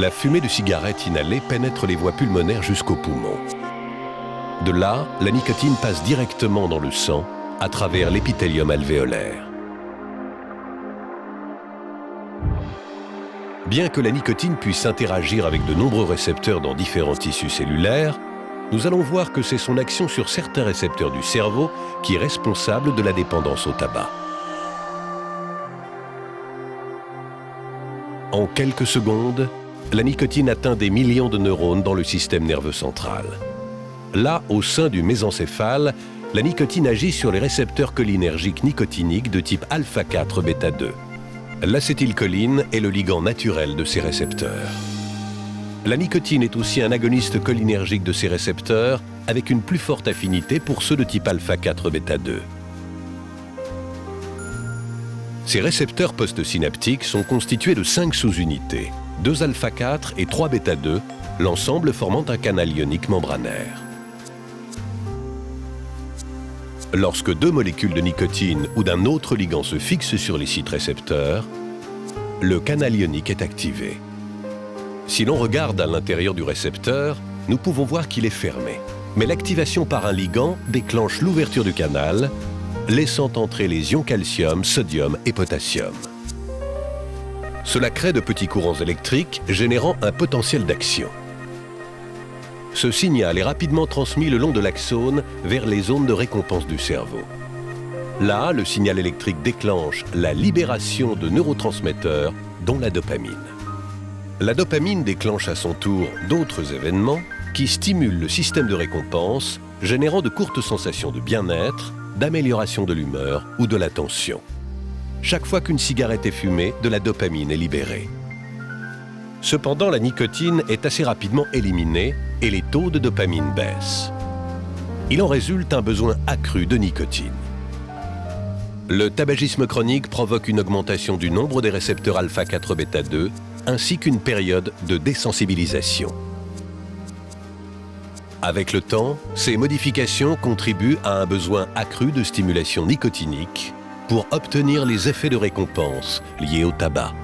la fumée de cigarette inhalée pénètre les voies pulmonaires jusqu'aux poumons. De là, la nicotine passe directement dans le sang à travers l'épithélium alvéolaire. Bien que la nicotine puisse interagir avec de nombreux récepteurs dans différents tissus cellulaires, nous allons voir que c'est son action sur certains récepteurs du cerveau qui est responsable de la dépendance au tabac. En quelques secondes, la nicotine atteint des millions de neurones dans le système nerveux central. Là, au sein du mésencéphale, la nicotine agit sur les récepteurs cholinergiques nicotiniques de type alpha-4 bêta-2. L'acétylcholine est le ligand naturel de ces récepteurs. La nicotine est aussi un agoniste cholinergique de ces récepteurs avec une plus forte affinité pour ceux de type alpha-4 bêta-2. Ces récepteurs postsynaptiques sont constitués de 5 sous-unités, 2 alpha-4 et 3 bêta-2, l'ensemble formant un canal ionique membranaire. Lorsque 2 molécules de nicotine ou d'un autre ligand se fixent sur les sites récepteurs, le canal ionique est activé. Si l'on regarde à l'intérieur du récepteur, nous pouvons voir qu'il est fermé. Mais l'activation par un ligand déclenche l'ouverture du canal, laissant entrer les ions calcium, sodium et potassium. Cela crée de petits courants électriques générant un potentiel d'action. Ce signal est rapidement transmis le long de l'axone vers les zones de récompense du cerveau. Là, le signal électrique déclenche la libération de neurotransmetteurs, dont la dopamine. La dopamine déclenche à son tour d'autres événements qui stimulent le système de récompense, générant de courtes sensations de bien-être, d'amélioration de l'humeur ou de l'attention. Chaque fois qu'une cigarette est fumée, de la dopamine est libérée. Cependant, la nicotine est assez rapidement éliminée et les taux de dopamine baissent. Il en résulte un besoin accru de nicotine. Le tabagisme chronique provoque une augmentation du nombre des récepteurs alpha-4 bêta-2 ainsi qu'une période de désensibilisation. Avec le temps, ces modifications contribuent à un besoin accru de stimulation nicotinique pour obtenir les effets de récompense liés au tabac.